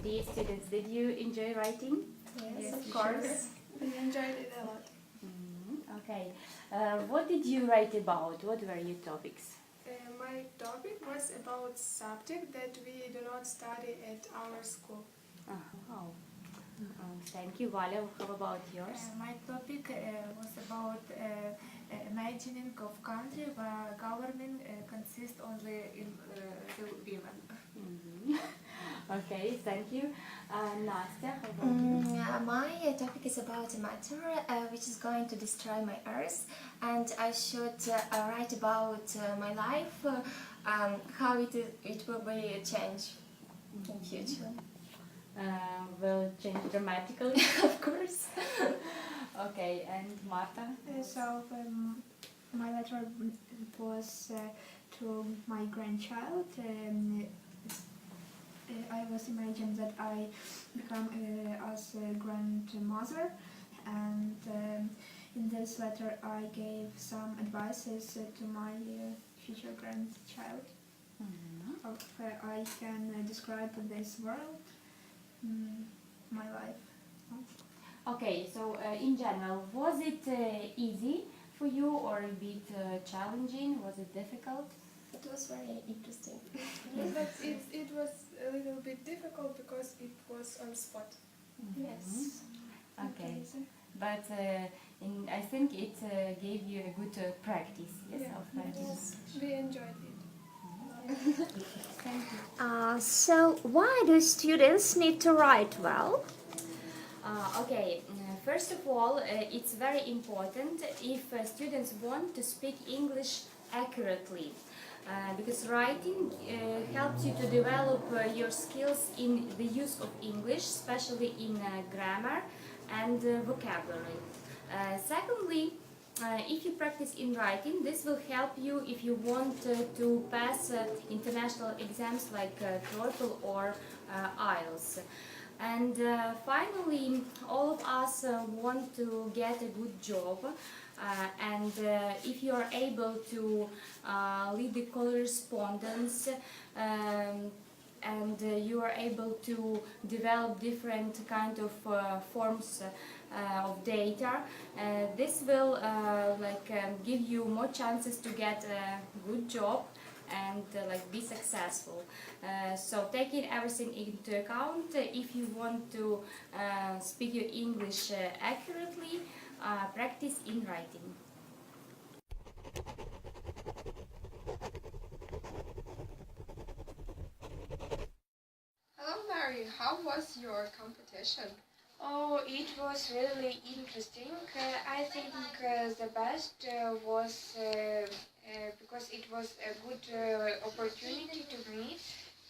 Dear students, did you enjoy writing? Yes, Of course. We enjoyed it a lot. Okay. What did you write about? What were your topics? My topic was about subject that we do not study at our school. Oh. Thank you, Valia. How about yours? My topic was about imagining of country where government consists only in the women. Okay, thank you. Nastya, how about you? My topic is about a matter which is going to destroy my earth, and I should write about my life, how it will be changed in future. Will change dramatically. Of course. Okay, and Marta? My letter was to my grandchild. I was imagining that I become as a grandmother, and in this letter I gave some advices to my future grandchild. How I can describe this world, my life. Okay, so in general, was it easy for you or a bit challenging? Was it difficult? It was very interesting. But it was a little bit difficult because it was on spot. Yes. Okay, but I think it gave you a good practice, yes, of writing. Yes, we enjoyed it. Thank you. So why do students need to write well? Okay, first of all, it's very important if students want to speak English accurately. Because writing helps you to develop your skills in the use of English, especially in grammar and vocabulary. Secondly, if you practice in writing, this will help you if you want to pass international exams like TOEFL or IELTS. And finally, all of us want to get a good job. And if you are able to lead the correspondence and you are able to develop different kind of forms of data, this will give you more chances to get a good job and be successful. So taking everything into account, if you want to speak your English accurately, practice in writing. Hello Mary, how was your competition? Oh, it was really interesting. I think the best was because it was a good opportunity to me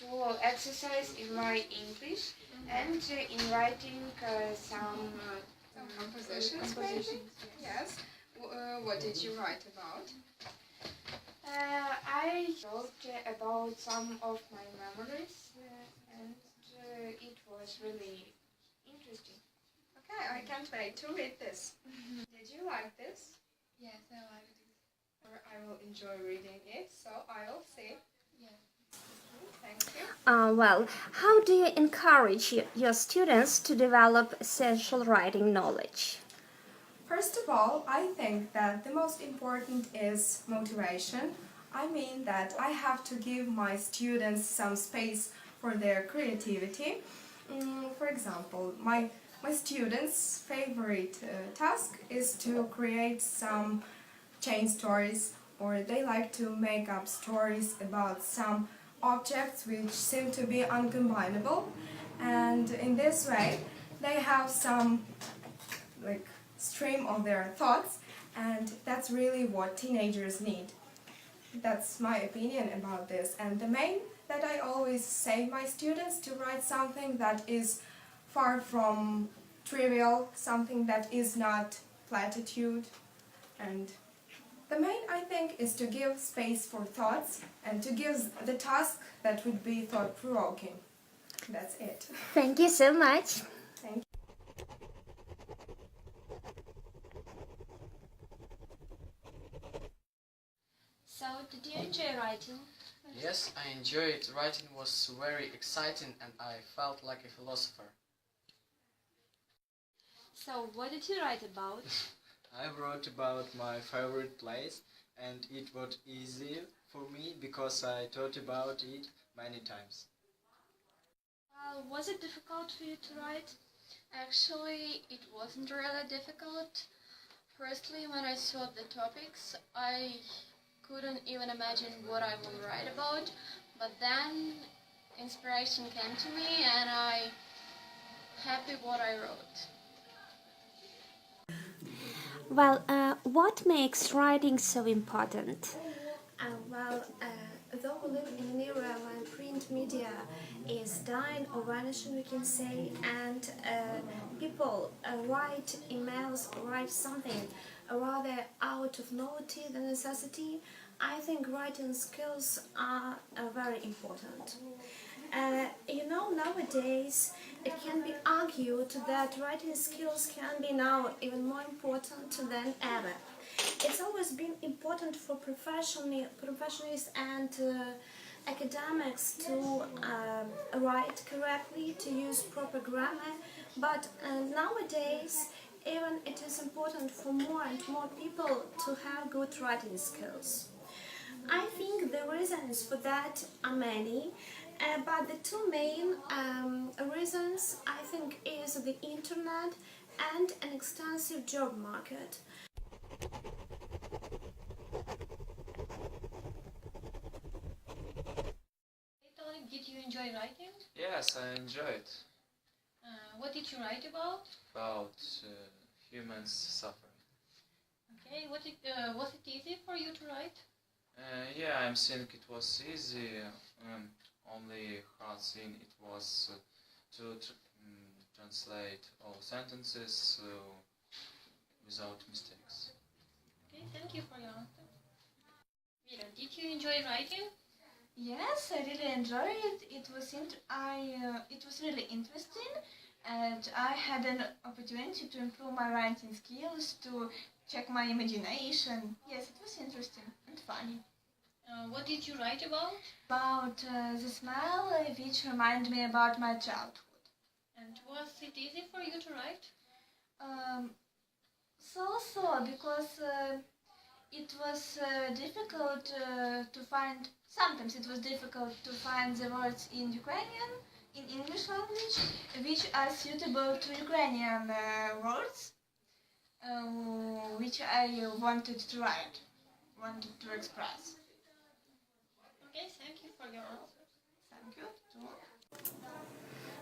to exercise in my English and in writing some Compositions, maybe? Yes. What did you write about? I wrote about some of my memories and it was really interesting. Okay, I can't wait to read this. Did you like this? Yes, I liked it. I will enjoy reading it, so I'll see. Yes. Thank you. Well, how do you encourage your students to develop essential writing knowledge? First of all, I think that the most important is motivation. I mean that I have to give my students some space for their creativity. For example, my students' favorite task is to create some chain stories, or they like to make up stories about some objects which seem to be uncombinable, and in this way they have some stream of their thoughts, and that's really what teenagers need. That's my opinion about this. And the main that I always say my students to write something that is far from trivial, something that is not platitude. And the main, I think, is to give space for thoughts and to give the task that would be thought-provoking. That's it. Thank you so much. Thank you. So, did you enjoy writing? Yes, I enjoyed. Writing was very exciting and I felt like a philosopher. So, what did you write about? I wrote about my favorite place and it was easy for me because I thought about it many times. Was it difficult for you to write? Actually, it wasn't really difficult. Firstly, when I saw the topics, I couldn't even imagine what I will write about, but then inspiration came to me and I happy what I wrote. Well, what makes writing so important? Though we live in an era when print media is dying or vanishing, we can say, and people write emails, write something rather out of novelty than necessity, I think writing skills are very important. Nowadays it can be argued that writing skills can be now even more important than ever. It's always been important for professionals and academics to write correctly, to use proper grammar, but nowadays even it is important for more and more people to have good writing skills. I think the reasons for that are many, but the two main reasons I think is the internet and an extensive job market. Did you enjoy writing? Yes, I enjoyed. What did you write about? About humans suffering. Okay, was it easy for you to write? Yeah, I think it was easy. Only hard thing it was to translate all sentences without mistakes. Okay, thank you for your answer. Mira, did you enjoy writing? Yes, I really enjoyed it. It was really interesting, and I had an opportunity to improve my writing skills, to check my imagination. Yes, it was interesting and funny. What did you write about? About the smell, which reminded me about my childhood. And was it easy for you to write? So, because it was difficult to find, sometimes it was difficult to find the words in Ukrainian, in English language, which are suitable to Ukrainian words, which I wanted to write, wanted to express. Okay, thank you for your answer. Thank you. Too.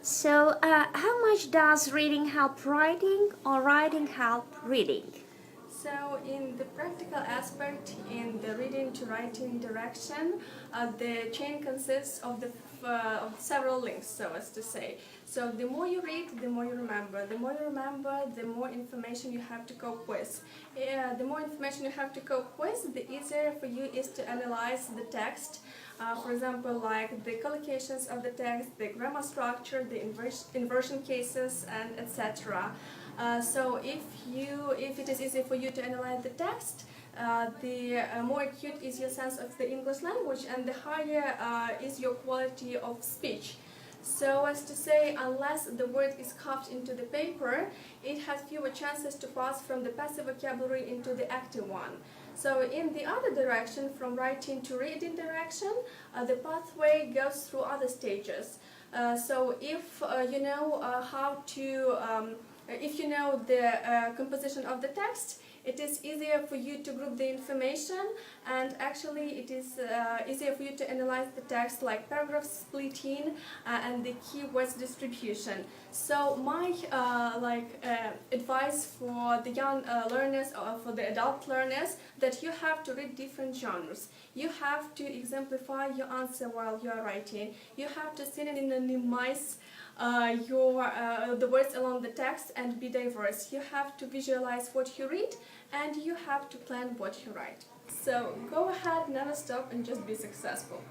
So, how much does reading help writing or writing help reading? So in the practical aspect, in the reading to writing direction, the chain consists of several links, so as to say. So the more you read, the more you remember. The more you remember, the more information you have to cope with. The more information you have to cope with, the easier for you is to analyze the text. For example, like the collocations of the text, the grammar structure, the inversion cases, and etc. So if it is easy for you to analyze the text, the more acute is your sense of the English language and the higher is your quality of speech. So as to say, unless the word is carved into the paper, it has fewer chances to pass from the passive vocabulary into the active one. So in the other direction, from writing to reading direction, the pathway goes through other stages. So if you know how to if you know the composition of the text, it is easier for you to group the information, and actually it is easier for you to analyze the text, like paragraph splitting and the keywords distribution. So my advice for the young learners or for the adult learners, that you have to read different genres. You have to exemplify your answer while you are writing. You have to synonymize the words along the text and be diverse. You have to visualize what you read and you have to plan what you write. So go ahead, never stop, and just be successful.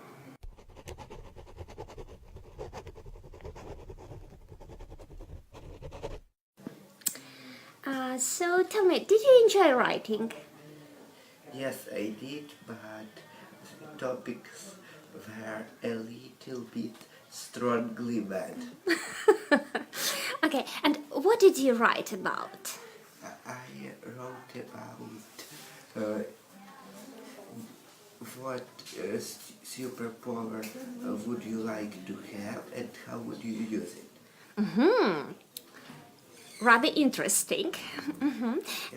So tell me, did you enjoy writing? Yes, I did, but the topics were a little bit strongly mad. Okay, and what did you write about? I wrote about what superpower would you like to have and how would you use it. Rather interesting.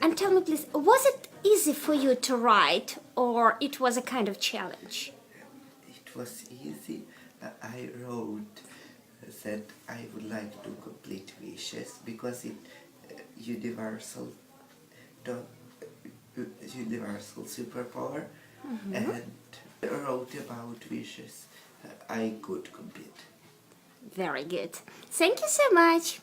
And tell me please, was it easy for you to write or it was a kind of challenge? It was easy. I wrote that I would like to complete wishes because it universal superpower, and I wrote about wishes I could complete. Very good. Thank you so much.